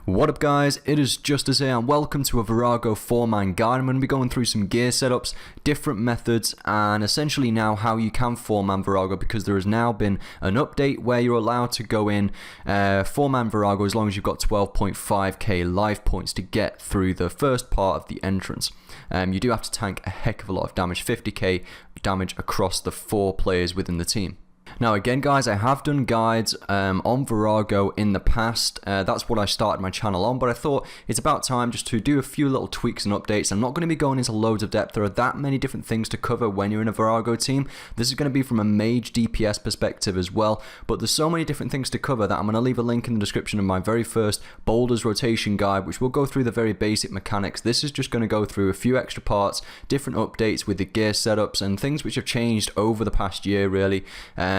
What up guys, it is Justice here and welcome to a VORAGO 4-man guide. I'm going to be going through some gear setups, different methods and essentially now how you can 4-man VORAGO, because there has now been an update where you're allowed to go in 4-man VORAGO as long as you've got 12.5k life points to get through the first part of the entrance. You do have to tank a heck of a lot of damage, 50k damage across the 4 players within the team. Now again guys, I have done guides on VORAGO in the past. That's what I started my channel on, but I thought it's about time just to do a few little tweaks and updates. I'm not going to be going into loads of depth. There are that many different things to cover when you're in a VORAGO team. This is going to be from a MAGE DPS perspective as well, but there's so many different things to cover that I'm going to leave a link in the description of my very first Boulders rotation guide, which will go through the very basic mechanics. This is just going to go through a few extra parts, different updates with the gear setups and things which have changed over the past year really.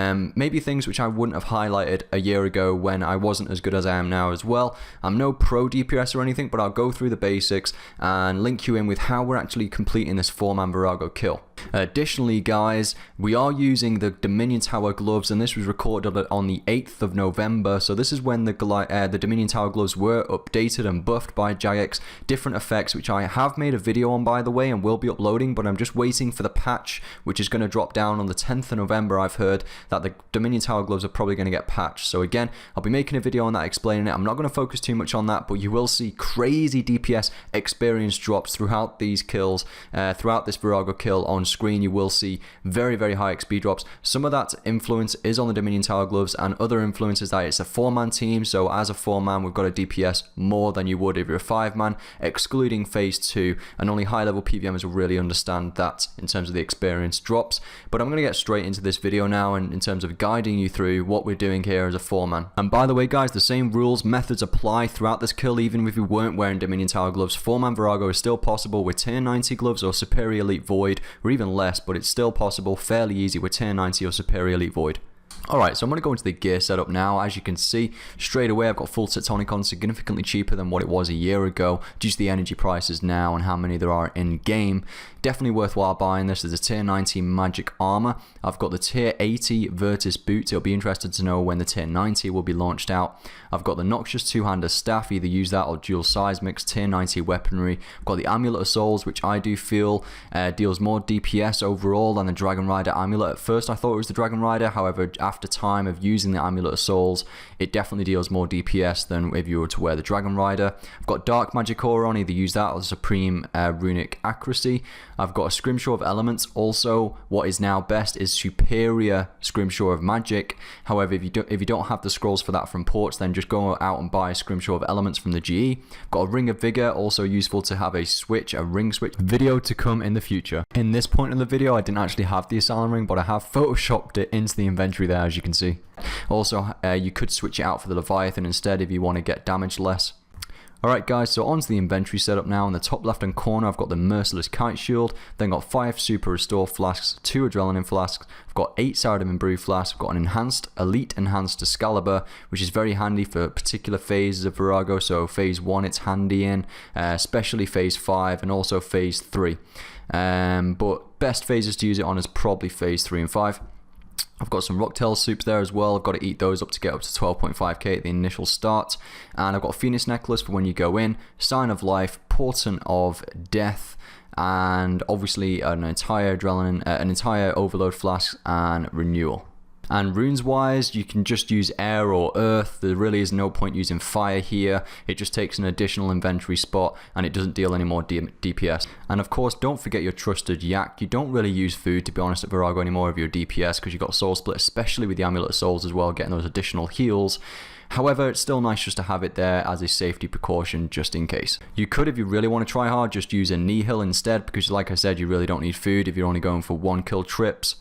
Maybe things which I wouldn't have highlighted a year ago when I wasn't as good as I am now as well. I'm no pro DPS or anything, but I'll go through the basics and link you in with how we're actually completing this 4-man VORAGO kill. Additionally guys, we are using the Dominion Tower gloves, and this was recorded on the 8th of November, so this is when the Dominion Tower gloves were updated and buffed by Jagex. Different effects which I have made a video on by the way and will be uploading, but I'm just waiting for the patch which is going to drop down on the 10th of November. I've heard that the Dominion Tower gloves are probably going to get patched, so again I'll be making a video on that explaining it. I'm not going to focus too much on that, but you will see crazy DPS experience drops throughout these kills, throughout this VORAGO kill on screen. You will see very high XP drops. Some of that influence is on the Dominion Tower gloves, and other influences that it's a 4-man team, so as a 4-man we've got a DPS more than you would if you're a 5-man, excluding phase 2, and only high level PVMs will really understand that in terms of the experience drops. But I'm going to get straight into this video now and in terms of guiding you through what we're doing here as a 4-man. And by the way guys, the same rules, methods apply throughout this kill even if you weren't wearing Dominion Tower gloves. 4-man VORAGO is still possible with tier 90 gloves or superior elite void, or even less, but it's still possible, fairly easy with tier 90 or superior elite void. Alright, so I'm going to go into the gear setup now. As you can see, straight away I've got full set tonic on, significantly cheaper than what it was a year ago, due to the energy prices now and how many there are in game. Definitely worthwhile buying this. There's a tier 90 magic armor. I've got the tier 80 Virtus boots. It'll be interesting to know when the tier 90 will be launched out. I've got the Noxious 2-hander staff, either use that or dual seismics, tier 90 weaponry. I've got the Amulet of Souls, which I do feel deals more DPS overall than the Dragon Rider amulet. At first I thought it was the Dragon Rider, however after time of using the Amulet of Souls, it definitely deals more DPS than if you were to wear the Dragon Rider. I've got Dark Magic Aura on, either use that or Supreme Runic Accuracy. I've got a Scrimshaw of Elements. Also, what is now best is Superior Scrimshaw of Magic. However, if you don't have the scrolls for that from ports, then just go out and buy a Scrimshaw of Elements from the GE. I've got a Ring of Vigor, also useful to have a switch, a ring switch. Video to come in the future. In this point in the video, I didn't actually have the Asylum Ring, but I have photoshopped it into the inventory there, as you can see. Also, you could switch it out for the Leviathan instead if you want to get damage less. Alright guys, so onto the inventory setup now. In the top left hand corner I've got the Merciless Kite Shield, then got 5 Super Restore Flasks, 2 Adrenaline Flasks, I've got 8 Saradomin Brew Flasks, I've got an Elite Enhanced Excalibur, which is very handy for particular phases of VORAGO, so phase 1 it's handy in, especially phase 5 and also phase 3. But best phases to use it on is probably phase 3 and 5. I've got some Rocktail soups there as well. I've got to eat those up to get up to 12.5k at the initial start. And I've got a Phoenix Necklace for when you go in, Sign of Life, Portent of Death, and obviously an entire Adrenaline, an entire Overload Flask and Renewal. And runes wise, you can just use air or earth. There really is no point using fire here. It just takes an additional inventory spot and it doesn't deal any more DPS. And of course, don't forget your trusted yak. You don't really use food, to be honest, at VORAGO anymore if you're DPS, because you've got Soul Split, especially with the Amulet of Souls as well, getting those additional heals. However, it's still nice just to have it there as a safety precaution just in case. You could, if you really want to try hard, just use a Nihil instead, because like I said, you really don't need food if you're only going for 1 kill trips.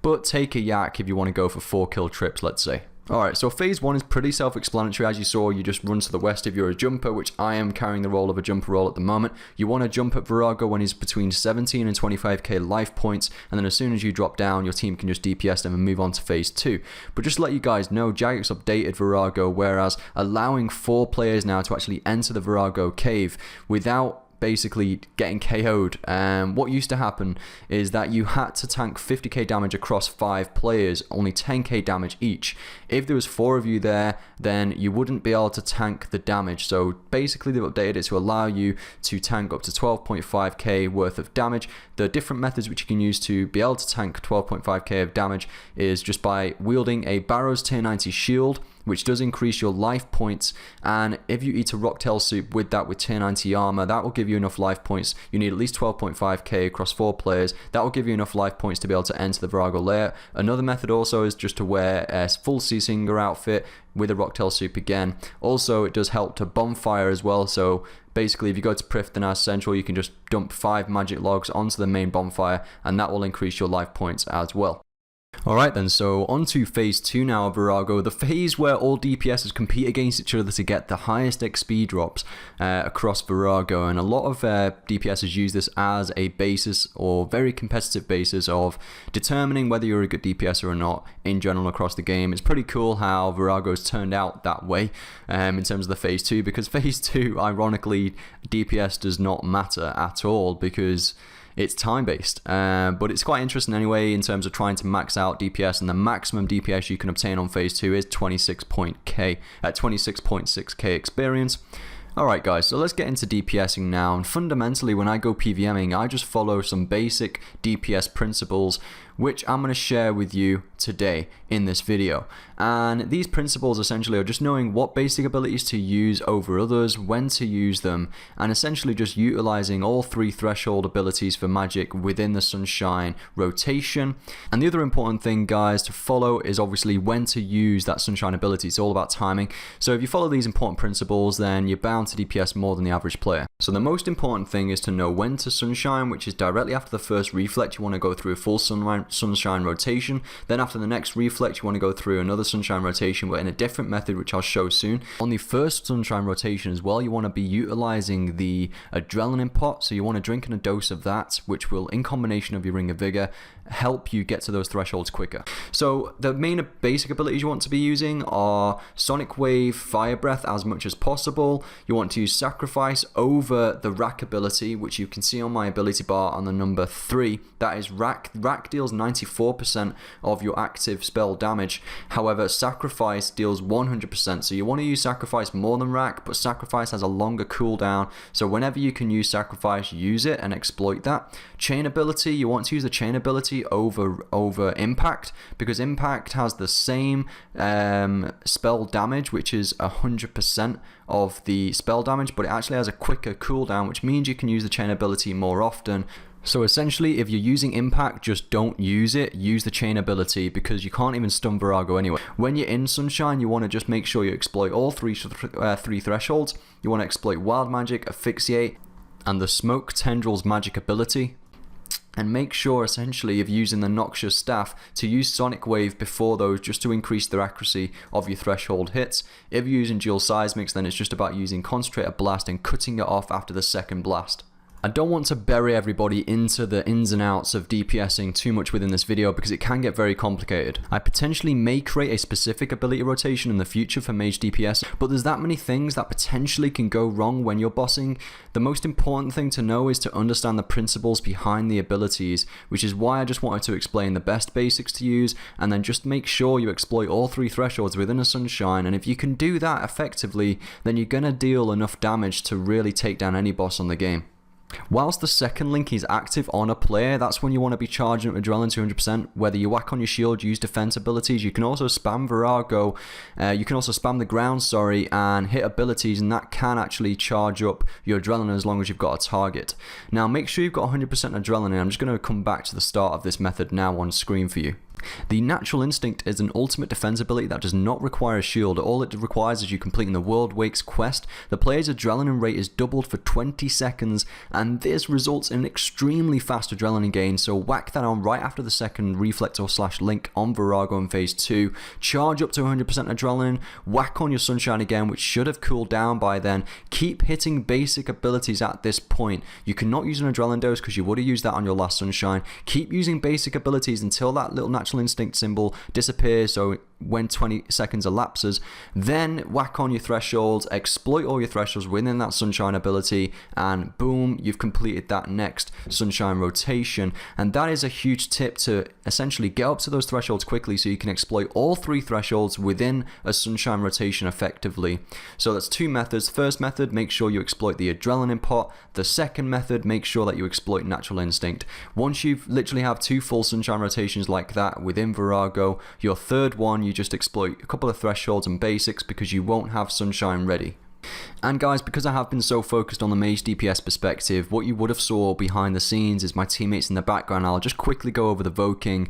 But take a yak if you want to go for 4 kill trips, let's say. Alright, so phase 1 is pretty self-explanatory. As you saw, you just run to the west if you're a jumper, which I am carrying the role of a jumper role at the moment. You want to jump at VORAGO when he's between 17 and 25k life points, and then as soon as you drop down, your team can just DPS them and move on to phase 2. But just to let you guys know, Jagex updated VORAGO, whereas allowing 4 players now to actually enter the VORAGO cave without basically getting KO'd. What used to happen is that you had to tank 50k damage across 5 players, only 10k damage each. If there was 4 of you there, then you wouldn't be able to tank the damage. So basically they've updated it to allow you to tank up to 12.5k worth of damage. The different methods which you can use to be able to tank 12.5k of damage is just by wielding a Barrow's tier 90 shield, which does increase your life points, and if you eat a rocktail soup with that with tier 90 armor, that will give you enough life points. You need at least 12.5k across 4 players. That will give you enough life points to be able to enter the VORAGO layer. Another method also is just to wear a full Seasinger outfit with a rocktail soup again. Also, it does help to bonfire as well, so basically if you go to Prifddinas Central, you can just dump 5 magic logs onto the main bonfire, and that will increase your life points as well. Alright then, so on to phase 2 now of VORAGO, the phase where all DPSs compete against each other to get the highest XP drops across VORAGO, and a lot of DPSs use this as a basis, or very competitive basis, of determining whether you're a good DPS or not in general across the game. It's pretty cool how VORAGO's turned out that way in terms of the phase 2, because phase 2, ironically, DPS does not matter at all, because it's time based, but it's quite interesting anyway in terms of trying to max out DPS, and the maximum DPS you can obtain on phase 2 is 26.6k experience. Alright guys, so let's get into DPSing now, and fundamentally when I go PVMing, I just follow some basic DPS principles which I'm going to share with you today in this video. And these principles essentially are just knowing what basic abilities to use over others, when to use them, and essentially just utilizing all 3 threshold abilities for magic within the Sunshine rotation. And the other important thing, guys, to follow is obviously when to use that Sunshine ability. It's all about timing. So if you follow these important principles, then you're bound to DPS more than the average player. So the most important thing is to know when to Sunshine, which is directly after the first reflect. You want to go through a full Sunshine rotation. Then after the next reflect, you want to go through another Sunshine rotation, but in a different method, which I'll show soon. On the first Sunshine rotation as well, you want to be utilizing the adrenaline pot. So you want to drink in a dose of that, which will, in combination of your Ring of Vigor, help you get to those thresholds quicker. So the main basic abilities you want to be using are Sonic Wave, Fire Breath as much as possible. You want to use Sacrifice over the Rack ability, which you can see on my ability bar on the number 3. That is Rack. Rack deals 94% of your active spell damage. However, Sacrifice deals 100%. So you want to use Sacrifice more than Rack, but Sacrifice has a longer cooldown. So whenever you can use Sacrifice, use it and exploit that. Chain ability, you want to use the Chain ability over Impact, because Impact has the same spell damage, which is 100% of the spell damage, but it actually has a quicker cooldown, which means you can use the Chain ability more often. So essentially, if you're using Impact, just don't use it. Use the Chain ability, because you can't even stun VORAGO anyway. When you're in Sunshine, you want to just make sure you exploit all 3 thresholds. You want to exploit Wild Magic, Asphyxiate, and the Smoke Tendrils magic ability. And make sure essentially if using the Noxious Staff to use Sonic Wave before those, just to increase the accuracy of your threshold hits. If you're using Dual Seismics, then it's just about using Concentrated Blast and cutting it off after the second blast. I don't want to bury everybody into the ins and outs of DPSing too much within this video, because it can get very complicated. I potentially may create a specific ability rotation in the future for Mage DPS, but there's that many things that potentially can go wrong when you're bossing. The most important thing to know is to understand the principles behind the abilities, which is why I just wanted to explain the best basics to use, and then just make sure you exploit all 3 thresholds within a Sunshine. And if you can do that effectively, then you're going to deal enough damage to really take down any boss on the game. Whilst the second link is active on a player, that's when you want to be charging up Adrenaline 200%. Whether you whack on your shield, use defense abilities, you can also spam VORAGO, you can also spam the ground, and hit abilities, and that can actually charge up your Adrenaline as long as you've got a target. Now make sure you've got 100% Adrenaline. I'm just going to come back to the start of this method now on screen for you. The Natural Instinct is an ultimate defense ability that does not require a shield. All it requires is you completing the World Wakes quest. The player's adrenaline rate is doubled for 20 seconds, and this results in an extremely fast adrenaline gain. So whack that on right after the second reflect or / link on VORAGO in phase 2. Charge up to 100% adrenaline. Whack on your Sunshine again, which should have cooled down by then. Keep hitting basic abilities at this point. You cannot use an adrenaline dose because you would have used that on your last Sunshine. Keep using basic abilities until that little Natural Instinct symbol disappears. So when 20 seconds elapses, then whack on your thresholds, exploit all your thresholds within that sunshine ability, and boom, you've completed that next sunshine rotation. And that is a huge tip to essentially get up to those thresholds quickly so you can exploit all 3 thresholds within a sunshine rotation effectively. So that's 2 methods. First method, make sure you exploit the adrenaline pot. The second method, make sure that you exploit natural instinct. Once you've literally have 2 full sunshine rotations like that within VORAGO, your third one, you just exploit a couple of thresholds and basics because you won't have sunshine ready. And guys, because I have been so focused on the MAGE DPS perspective, what you would have saw behind the scenes is my teammates in the background. I'll just quickly go over the voking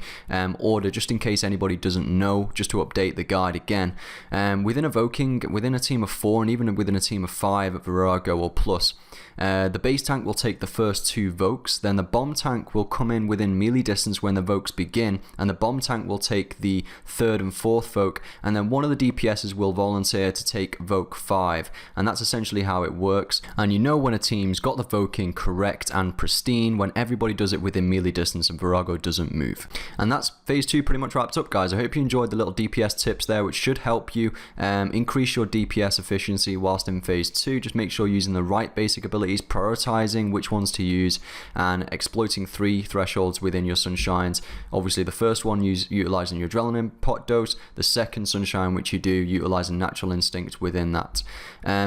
order just in case anybody doesn't know, just to update the guide again. Within a voking, within a team of 4 and even within a team of 5 at VORAGO or plus, the base tank will take the first 2 vokes, then the bomb tank will come in within melee distance when the vokes begin, and the bomb tank will take the 3rd and 4th voke, and then one of the DPSs will volunteer to take voke 5, and that's essentially how it works. And you know when a team's got the voking correct and pristine when everybody does it within melee distance and VORAGO doesn't move. And that's phase 2 pretty much wrapped up, guys. I hope you enjoyed the little DPS tips there, which should help you increase your DPS efficiency whilst in phase 2. Just make sure you're using the right basic abilities, prioritizing which ones to use, and exploiting 3 thresholds within your sunshines. Obviously the first one utilizing your adrenaline pot dose, the second sunshine which you do utilizing natural instinct within that.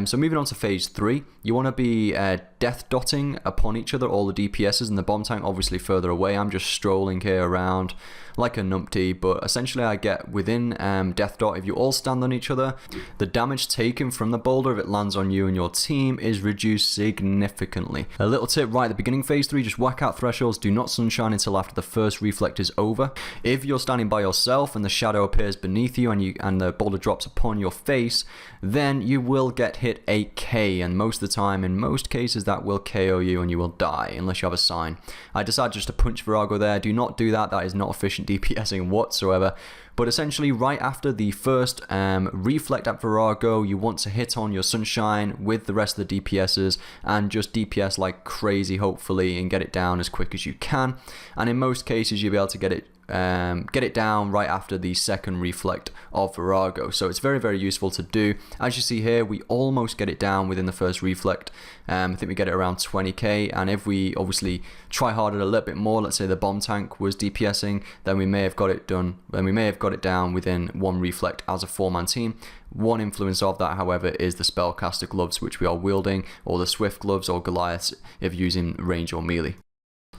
So moving on to phase 3, you want to be death dotting upon each other, all the DPSs, and the bomb tank obviously further away. I'm just strolling here around like a numpty, but essentially I get within death dot. If you all stand on each other, the damage taken from the boulder, if it lands on you and your team, is reduced significantly. A little tip right at the beginning, phase 3, just whack out thresholds, do not sunshine until after the first reflect is over. If you're standing by yourself and the shadow appears beneath you and the boulder drops upon your face, then you will get hit 8k, and most of the time, in most cases, that will KO you and you will die unless you have a sign. I decided just to punch VORAGO there. Do not do that. That is not efficient DPSing whatsoever. But essentially, right after the first reflect at VORAGO, you want to hit on your sunshine with the rest of the DPSs and just DPS like crazy, hopefully, and get it down as quick as you can. And in most cases, you'll be able to get it down right after the second reflect of VORAGO. So it's very, very useful to do. As you see here, we almost get it down within the first reflect. I think we get it around 20k, and if we obviously try harder a little bit more, let's say the bomb tank was DPSing, then we may have got it done, and we may have got it down within 1 reflect as a 4-man team. One influence of that, however, is the spellcaster gloves which we are wielding, or the swift gloves or Goliaths if using range or melee.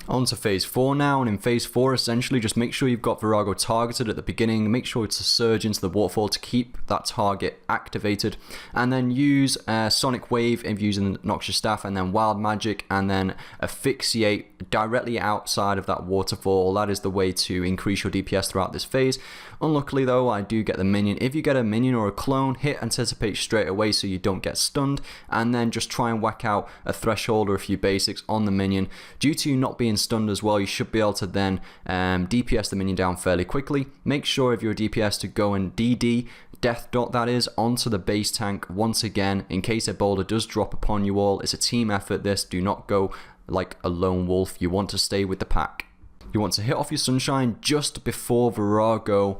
On to phase 4 now, and in phase 4 essentially just make sure you've got VORAGO targeted at the beginning, make sure it's a surge into the waterfall to keep that target activated, and then use Sonic Wave if using the Noxious Staff, and then Wild Magic, and then asphyxiate directly outside of that waterfall. That is the way to increase your DPS throughout this phase. Unluckily though, I do get the minion. If you get a minion or a clone, hit Anticipate straight away so you don't get stunned, and then just try and whack out a threshold or a few basics on the minion. Due to you not being stunned as well, you should be able to then DPS the minion down fairly quickly. Make sure if you're a DPS to go and DD, death dot that is, onto the base tank once again in case a boulder does drop upon you all. It's a team effort this, do not go like a lone wolf, you want to stay with the pack. You want to hit off your sunshine just before VORAGO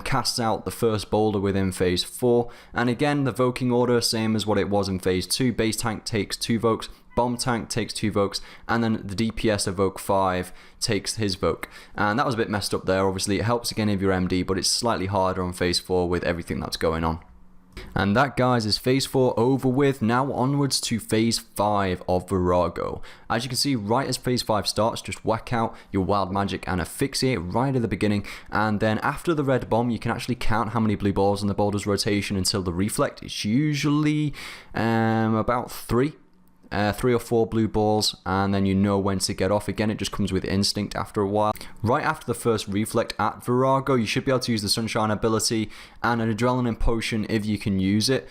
casts out the first boulder within phase 4. And again, the voking order, same as what it was in phase 2. Base tank takes 2 vokes, bomb tank takes 2 vokes, and then the DPS of voke 5 takes his voke. And that was a bit messed up there. Obviously, it helps again if you're MD, but it's slightly harder on phase 4 with everything that's going on. And that, guys, is phase 4 over with. Now onwards to phase 5 of VORAGO. As you can see, right as phase 5 starts, just whack out your wild magic and asphyxiate right at the beginning, and then after the red bomb you can actually count how many blue balls in the boulder's rotation until the reflect. It's usually about 3 or 4 blue balls, and then you know when to get off. Again, it just comes with instinct after a while. Right after the first reflect at VORAGO, you should be able to use the sunshine ability and an adrenaline potion if you can use it,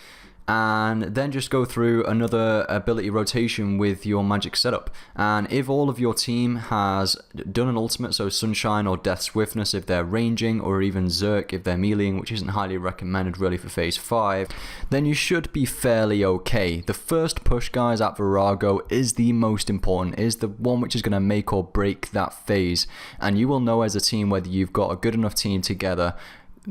and then just go through another ability rotation with your magic setup. And if all of your team has done an ultimate, so sunshine or death swiftness if they're ranging, or even Zerk if they're meleeing, which isn't highly recommended really for phase 5, then you should be fairly okay. The first push, guys, at VORAGO is the most important, is the one which is going to make or break that phase, and you will know as a team whether you've got a good enough team together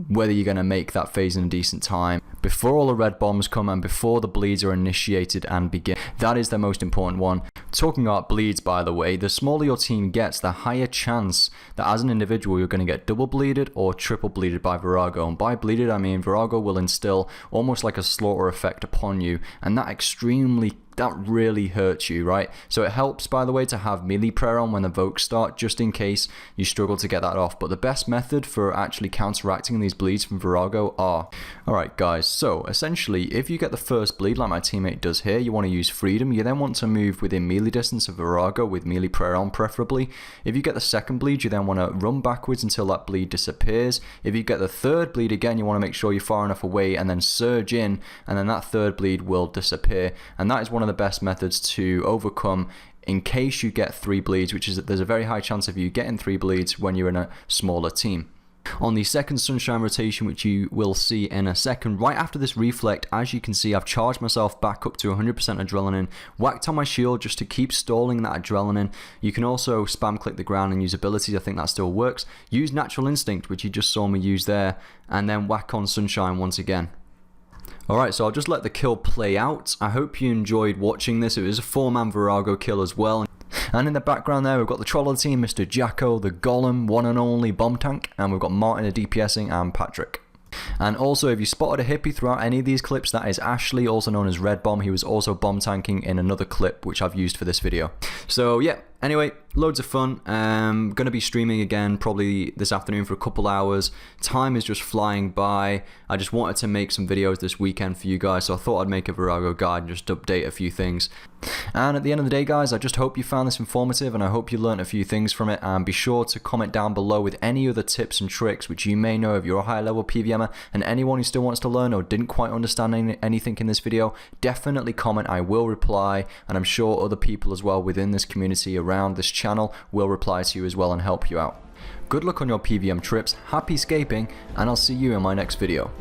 whether you're going to make that phase in a decent time, before all the red bombs come and before the bleeds are initiated and begin. That is the most important one. Talking about bleeds, by the way, the smaller your team gets, the higher chance that as an individual you're going to get double bleeded or triple bleeded by VORAGO. And by bleeded I mean VORAGO will instill almost like a slaughter effect upon you, and that really hurts you, right? So it helps, by the way, to have melee prayer on when the Vokes start, just in case you struggle to get that off. But the best method for actually counteracting these bleeds from VORAGO are... Alright guys, so essentially if you get the first bleed like my teammate does here, you want to use freedom. You then want to move within melee distance of VORAGO with melee prayer on preferably. If you get the second bleed, you then want to run backwards until that bleed disappears. If you get the third bleed again, you want to make sure you're far enough away and then surge in, and then that third bleed will disappear. And that is one of the best methods to overcome in case you get 3 bleeds, which is that there's a very high chance of you getting 3 bleeds when you're in a smaller team. On the second sunshine rotation, which you will see in a second, right after this reflect, as you can see, I've charged myself back up to 100% adrenaline, whacked on my shield just to keep stalling that adrenaline. You can also spam click the ground and use abilities, I think that still works. Use natural instinct, which you just saw me use there, and then whack on sunshine once again. Alright, so I'll just let the kill play out. I hope you enjoyed watching this. It was a 4-man VORAGO kill as well. And in the background there, we've got the troll of the team, Mr. Jacko, the Golem, one and only Bomb Tank, and we've got Martin, a DPSing, and Patrick. And also, if you spotted a hippie throughout any of these clips, that is Ashley, also known as Red Bomb. He was also bomb tanking in another clip, which I've used for this video. So yeah, anyway, loads of fun. Gonna be streaming again probably this afternoon for a couple hours. Time is just flying by. I just wanted to make some videos this weekend for you guys, so I thought I'd make a VORAGO guide and just update a few things. And at the end of the day, guys, I just hope you found this informative, and I hope you learned a few things from it. And be sure to comment down below with any other tips and tricks which you may know if you're a high level PVMer, and anyone who still wants to learn or didn't quite understand anything in this video, definitely comment. I will reply, and I'm sure other people as well within this community around this channel will reply to you as well and help you out. Good luck on your PVM trips, happy scaping, and I'll see you in my next video.